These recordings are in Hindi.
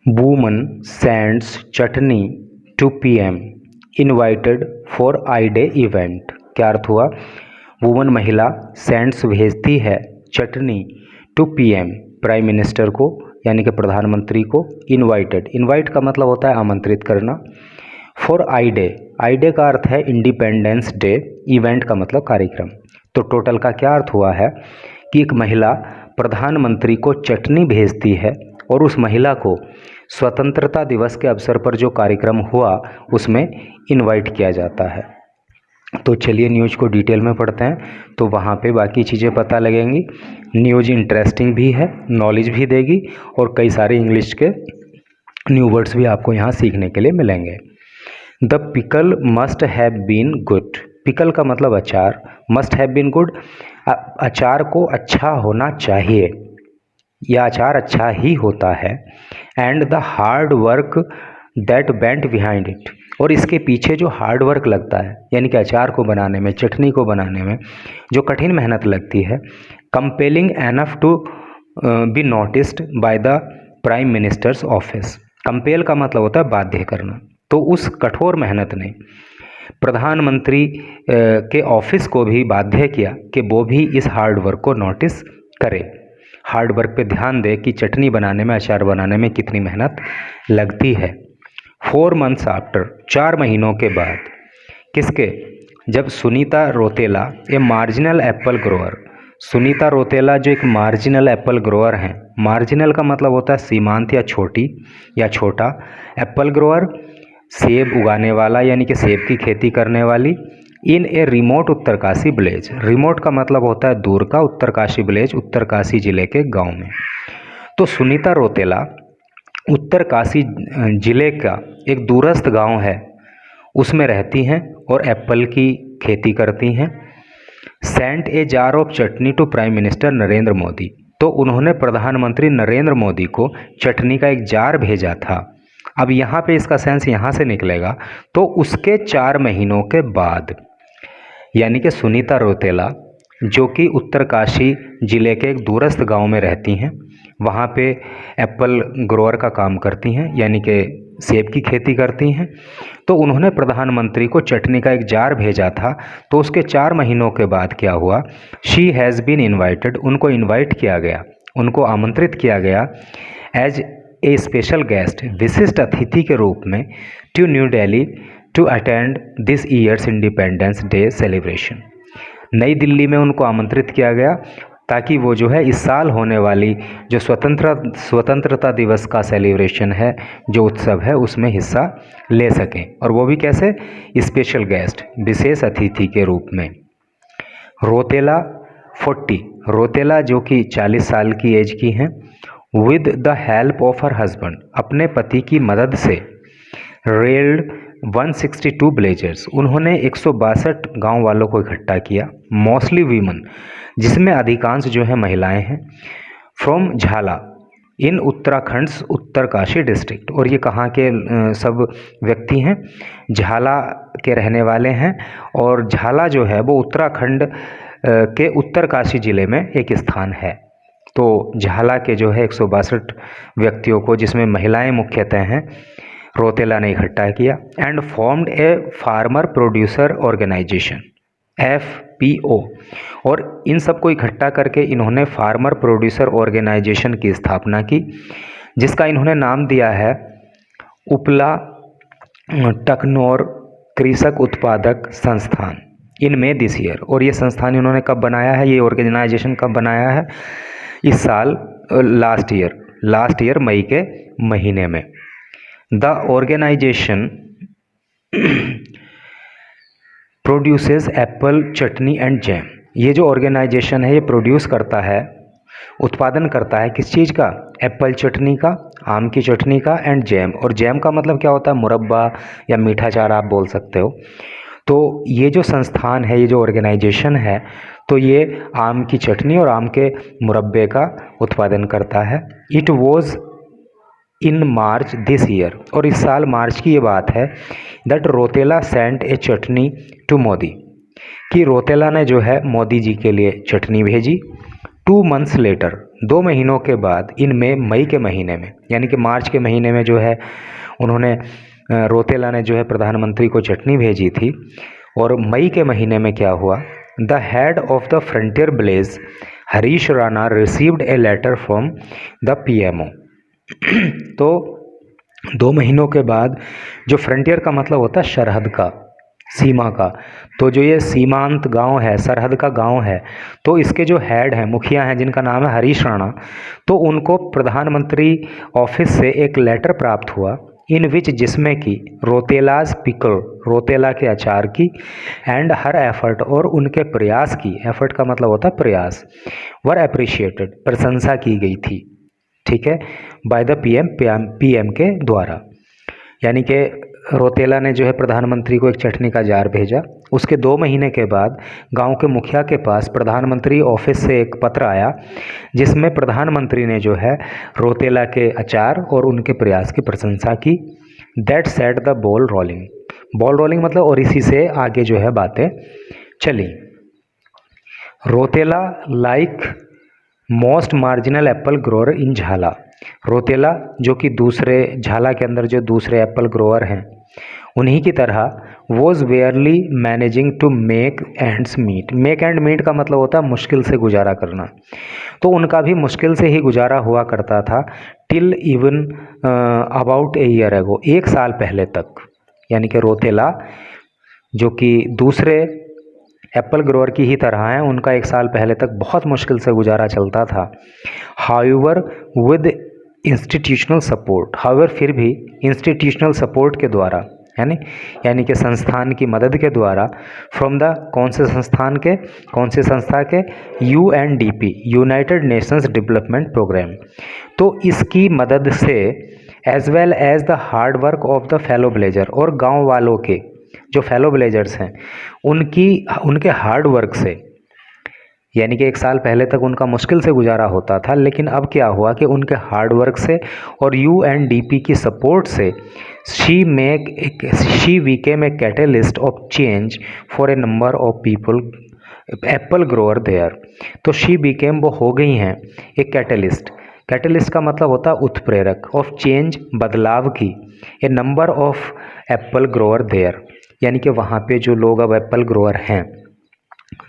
Woman sends chutney to PM invited for I day event. क्या अर्थ हुआ? वुमन महिला सेंड्स भेजती है chutney to PM prime minister को यानी कि प्रधानमंत्री को इनवाइटेड। इनवाइट का मतलब होता है आमंत्रित करना। For I day, I day का अर्थ है इंडिपेंडेंस डे, इवेंट का मतलब कार्यक्रम। तो टोटल का क्या अर्थ हुआ है कि एक महिला प्रधानमंत्री को चटनी भेजती है और उस महिला को स्वतंत्रता दिवस के अवसर पर जो कार्यक्रम हुआ उसमें इनवाइट किया जाता है। तो चलिए न्यूज़ को डिटेल में पढ़ते हैं तो वहाँ पे बाकी चीज़ें पता लगेंगी। न्यूज़ इंटरेस्टिंग भी है, नॉलेज भी देगी और कई सारे इंग्लिश के न्यू वर्ड्स भी आपको यहाँ सीखने के लिए मिलेंगे। The pickle must have been good. Pickle का मतलब अचार, मस्ट हैव बीन गुड, अचार को अच्छा होना चाहिए या अचार अच्छा ही होता है। And the hard work that went behind it, और इसके पीछे जो हार्ड वर्क लगता है यानी कि अचार को बनाने में, चटनी को बनाने में जो कठिन मेहनत लगती है, compelling enough to be noticed by the prime minister's office. Compel का मतलब होता है बाध्य करना। तो उस कठोर मेहनत ने प्रधानमंत्री के ऑफिस को भी बाध्य किया कि वो भी इस हार्ड वर्क को नोटिस करे, हार्ड वर्क पे ध्यान दे कि चटनी बनाने में, अचार बनाने में कितनी मेहनत लगती है। 4 months आफ्टर, 4 महीनों के बाद, किसके? जब Sunita Rautela a marginal apple grower, Sunita Rautela जो एक मार्जिनल एप्पल ग्रोअर हैं, मार्जिनल का मतलब होता है सीमांत या छोटी या छोटा, एप्पल ग्रोअर सेब उगाने वाला यानी कि सेब की खेती करने वाली, in a remote Uttarkashi village, remote का मतलब होता है दूर का, उत्तरकाशी विलेज उत्तरकाशी जिले के गांव में। तो सुनीता रोतेला उत्तरकाशी जिले का एक दूरस्थ गांव है उसमें रहती हैं और एप्पल की खेती करती हैं। Sent a jar of chutney to prime minister Narendra Modi, तो उन्होंने प्रधानमंत्री नरेंद्र मोदी को चटनी का एक जार भेजा था। अब यहाँ पे इसका सेंस यहाँ से निकलेगा, तो उसके 4 महीनों के बाद यानी कि सुनीता रोतेला जो कि उत्तरकाशी जिले के एक दूरस्थ गांव में रहती हैं, वहाँ पे एप्पल ग्रोअर का काम करती हैं यानी कि सेब की खेती करती हैं। तो उन्होंने प्रधानमंत्री को चटनी का एक जार भेजा था। तो उसके 4 महीनों के बाद क्या हुआ? शी हैज़ बीन इनवाइटेड, उनको इनवाइट किया गया, उनको आमंत्रित किया गया एज ए स्पेशल गेस्ट, विशिष्ट अतिथि के रूप में, to New Delhi to attend this year's Independence Day celebration. नई दिल्ली में उनको आमंत्रित किया गया ताकि वो जो है इस साल होने वाली जो स्वतंत्रता दिवस का सेलिब्रेशन है, जो उत्सव है, उसमें हिस्सा ले सकें। और वो भी कैसे? स्पेशल गेस्ट, विशेष अतिथि के रूप में। रोतेला 40, रोतेला जो कि 40 साल की एज की हैं, with the help of her husband, अपने पति की मदद से, रेल्ड 162 विलेजर्स, उन्होंने 162 गांव वालों को इकट्ठा किया, मोस्टली वीमन, जिसमें अधिकांश जो है महिलाएं हैं, फ्रॉम झाला इन उत्तराखंड उत्तरकाशी डिस्ट्रिक्ट, और ये कहाँ के सब व्यक्ति हैं? झाला के रहने वाले हैं। और झाला जो है वो उत्तराखंड के उत्तरकाशी जिले में एक स्थान है। तो झाला के जो है 162 व्यक्तियों को, जिसमें महिलाएं मुख्यतः हैं, रोतेला ने इकट्ठा किया and formed a farmer producer organisation, FPO, और इन सबको इकट्ठा करके इन्होंने फार्मर प्रोड्यूसर ऑर्गेनाइजेशन की स्थापना की, जिसका इन्होंने नाम दिया है उपला टकनौर कृषक उत्पादक संस्थान इन मई दिस ईयर। और ये संस्थान इन्होंने कब बनाया है, ये ऑर्गेनाइजेशन कब बनाया है? इस साल, लास्ट ईयर मई के महीने में। The organisation produces apple chutney and jam, ये जो ऑर्गेनाइजेशन है ये प्रोड्यूस करता है, उत्पादन करता है किस चीज़ का? एप्पल चटनी का, आम की चटनी का, एंड जैम। और जैम का मतलब क्या होता है? मुरब्बा या मीठा चार आप बोल सकते हो। तो ये जो संस्थान है, ये जो ऑर्गेनाइजेशन है, तो ये आम की चटनी और आम के मुरब्बे का उत्पादन करता है। It was in March this year, और इस साल मार्च की ये बात है, that Rautela sent a chutney to Modi, कि रोतेला ने जो है मोदी जी के लिए चटनी भेजी। 2 months लेटर, 2 महीनों के बाद इनमें मई के महीने में, यानी कि मार्च के महीने में जो है उन्होंने रौतेला ने जो है प्रधानमंत्री को चिट्ठी भेजी थी। और मई के महीने में क्या हुआ, the head of the frontier village Harish Rana received a letter from the PMO. तो 2 महीनों के बाद, जो फ्रंटियर का मतलब होता है सरहद का, सीमा का, तो जो ये सीमांत गांव है, सरहद का गांव है, तो इसके जो हेड हैं, मुखिया हैं, जिनका नाम है हरीश राणा, तो उनको प्रधानमंत्री ऑफिस से एक लेटर प्राप्त हुआ इन विच, जिसमें कि रोतेलाज पिकल, रोतेला के अचार की, एंड हर एफर्ट, और उनके प्रयास की, एफर्ट का मतलब होता है प्रयास, वर अप्रिशिएटेड, प्रशंसा की गई थी, ठीक है, बाय द पीएम के द्वारा। यानी कि रौतेला ने जो है प्रधानमंत्री को एक चटनी का जार भेजा। उसके 2 महीने के बाद गांव के मुखिया के पास प्रधानमंत्री ऑफिस से एक पत्र आया, जिसमें प्रधानमंत्री ने जो है रौतेला के अचार और उनके प्रयास की प्रशंसा की। That set the ball rolling, ball rolling मतलब, और इसी से आगे जो है बातें चली। Rautela like most marginal apple grower in Jhala, Rautela जो कि दूसरे झाला के अंदर जो दूसरे एप्पल ग्रोअर हैं उन्हीं की तरह was wearily managing to make ends meet. Make end meet का मतलब होता है मुश्किल से गुजारा करना, तो उनका भी मुश्किल से ही गुजारा हुआ करता था। Till even about a year ago, 1 साल पहले तक, यानी कि रौतेला जो कि दूसरे एप्पल ग्रोअर की ही तरह हैं, उनका 1 साल पहले तक बहुत मुश्किल से गुजारा चलता था। However with institutional support, however फिर भी इंस्टीट्यूशनल सपोर्ट के द्वारा, यानी कि संस्थान की मदद के द्वारा, फ्रॉम द कौन से संस्था के, UNDP, United Nations Development Programme, तो इसकी मदद से, as well as the hard work of the fellow villager, और गांव वालों के जो फेलो विलेजर्स हैं उनके हार्ड वर्क से, यानी कि 1 साल पहले तक उनका मुश्किल से गुजारा होता था, लेकिन अब क्या हुआ कि उनके हार्ड वर्क से और UNDP की सपोर्ट से she became a catalyst of change for a number of people apple grower there. तो शी बिकेम, वो हो गई हैं एक कैटलिस्ट, कैटलिस्ट का मतलब होता है उत्प्रेरक, ऑफ चेंज, बदलाव की, a number of apple grower there, यानी कि वहाँ पे जो लोग अब एप्पल ग्रोअर हैं,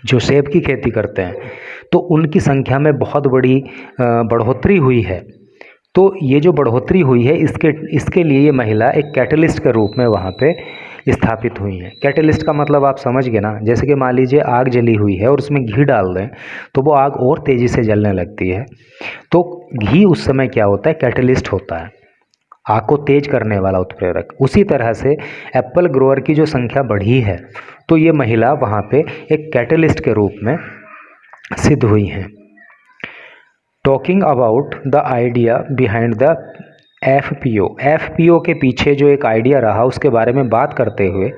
जो सेब की खेती करते हैं, तो उनकी संख्या में बहुत बड़ी बढ़ोतरी हुई है। तो ये जो बढ़ोतरी हुई है, इसके लिए ये महिला एक कैटलिस्ट के रूप में वहाँ पे स्थापित हुई हैं। कैटलिस्ट का मतलब आप समझ गए ना, जैसे कि मान लीजिए आग जली हुई है और उसमें घी डाल दें तो वो आग और तेज़ी से जलने लगती है, तो घी उस समय क्या होता है, कैटलिस्ट होता है, आग को तेज करने वाला उत्प्रेरक। उसी तरह से एप्पल ग्रोअर की जो संख्या बढ़ी है, तो ये महिला वहाँ पे एक कैटलिस्ट के रूप में सिद्ध हुई हैं। Talking about the idea behind the FPO के पीछे जो एक आइडिया रहा उसके बारे में बात करते हुए,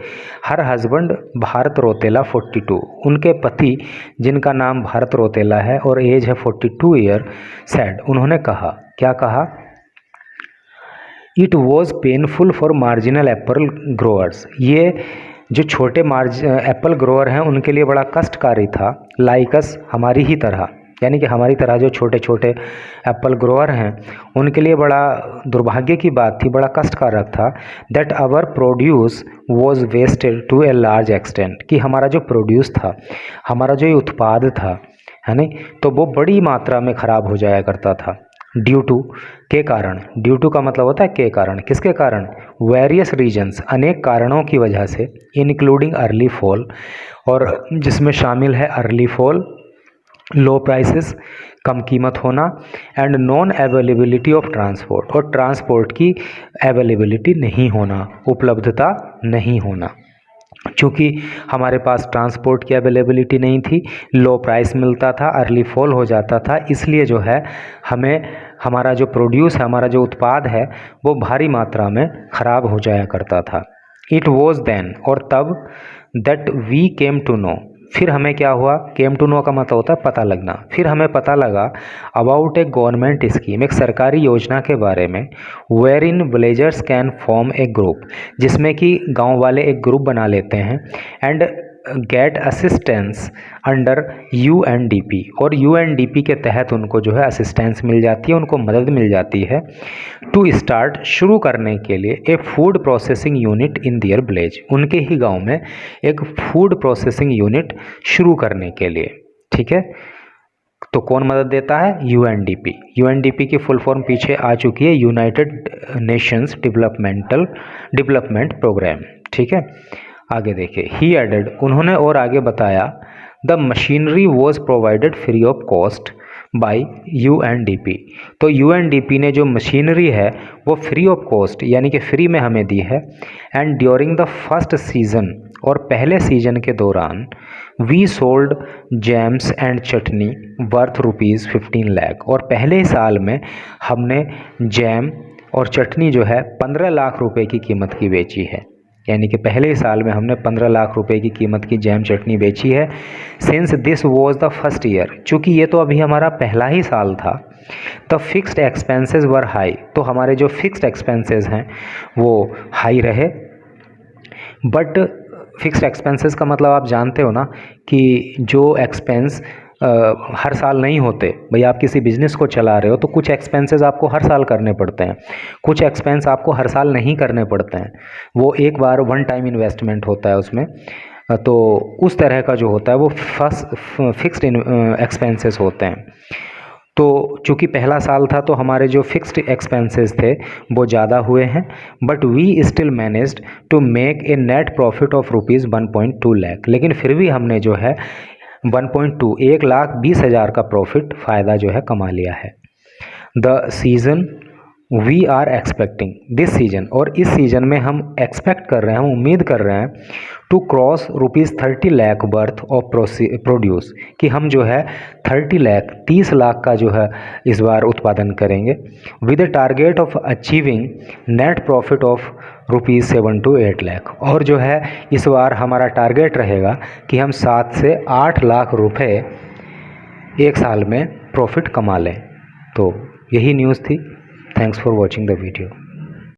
हर हस्बैंड भारत रौतेला 42, उनके पति जिनका नाम भारत रौतेला है और एज है 42 ईयर, सैड, उन्होंने कहा, क्या कहा, it was painful for marginal Apple growers, ये जो छोटे एप्पल ग्रोअर हैं उनके लिए बड़ा कष्टकारी था, लाइकस, हमारी ही तरह, यानी कि हमारी तरह जो छोटे छोटे एप्पल ग्रोअर हैं उनके लिए बड़ा दुर्भाग्य की बात थी, बड़ा कष्टकारक था, that our produce was wasted to a large extent, कि हमारा जो प्रोड्यूस था, हमारा जो ये उत्पाद था, है नहीं, तो वो बड़ी मात्रा में ख़राब हो जाया करता था। ड्यू टू, के कारण, ड्यू टू का मतलब होता है के कारण, किसके कारण, वेरियस रीजन्स, अनेक कारणों की वजह से, इंक्लूडिंग अर्ली फॉल, और जिसमें शामिल है अर्ली फॉल, लो प्राइसेस, कम कीमत होना, and non availability of transport, और ट्रांसपोर्ट की अवेलेबिलिटी नहीं होना, उपलब्धता नहीं होना। चूँकि हमारे पास ट्रांसपोर्ट की अवेलेबिलिटी नहीं थी, लो प्राइस मिलता था, अर्ली फॉल हो जाता था, इसलिए जो है हमें हमारा जो प्रोड्यूस है, हमारा जो उत्पाद है, वो भारी मात्रा में ख़राब हो जाया करता था। इट वॉज देन, और तब, that we came to know, फिर हमें क्या हुआ, केम टू नो का मतलब होता है पता लगना, फिर हमें पता लगा अबाउट ए गवर्नमेंट स्कीम, एक सरकारी योजना के बारे में, wherein villagers can form a group, जिसमें कि गांव वाले एक ग्रुप बना लेते हैं, and get assistance under UNDP, और UNDP के तहत उनको जो है असिस्टेंस मिल जाती है, उनको मदद मिल जाती है टू स्टार्ट, शुरू करने के लिए a food processing unit in their village, उनके ही गांव में एक फूड प्रोसेसिंग यूनिट शुरू करने के लिए। ठीक है, तो कौन मदद देता है? UNDP। UNDP की फुल फॉर्म पीछे आ चुकी है, यूनाइटेड नेशंस डेवलपमेंट प्रोग्राम। ठीक है, आगे देखिए, ही एडेड, उन्होंने और आगे बताया, the machinery was provided free of cost by UNDP, तो UNDP ने जो मशीनरी है वो फ्री ऑफ कॉस्ट यानी कि फ्री में हमें दी है। And during the first season, और पहले सीजन के दौरान, we sold jams and chutney worth ₹15 lakh, और पहले ही साल में हमने जैम और चटनी जो है 15 लाख रुपए की कीमत की बेची है, यानी कि पहले ही साल में हमने 15 लाख रुपए की कीमत की जैम चटनी बेची है। Since this was the first year, चूँकि ये तो अभी हमारा पहला ही साल था, the fixed expenses were high, तो हमारे जो फिक्स्ड एक्सपेंसेस हैं वो हाई रहे। बट फिक्स्ड एक्सपेंसेस का मतलब आप जानते हो ना कि जो एक्सपेंस हर साल नहीं होते, भाई आप किसी बिजनेस को चला रहे हो तो कुछ एक्सपेंसेस आपको हर साल करने पड़ते हैं, कुछ एक्सपेंस आपको हर साल नहीं करने पड़ते हैं, वो एक बार वन टाइम इन्वेस्टमेंट होता है उसमें। तो उस तरह का जो होता है वो फिक्स्ड एक्सपेंसेस होते हैं। तो चूँकि पहला साल था तो हमारे जो फिक्स्ड एक्सपेंसेस थे वो ज़्यादा हुए हैं, but we still managed to make a net profit of ₹1.2 lakh, लेकिन फिर भी हमने जो है 1,20,000 का प्रॉफिट फ़ायदा जो है कमा लिया है। The season we are expecting this season, और इस सीज़न में हम एक्सपेक्ट कर रहे हैं, हम उम्मीद कर रहे हैं to cross ₹30 lakh worth of produce, कि हम जो है 30 लाख का जो है इस बार उत्पादन करेंगे, with the target of achieving net profit of ₹7 to 8 lakh, और जो है इस बार हमारा टारगेट रहेगा कि हम 7 से 8 लाख रुपए एक साल में प्रॉफिट कमा लें। तो यही न्यूज़ थी। Thanks for watching the video.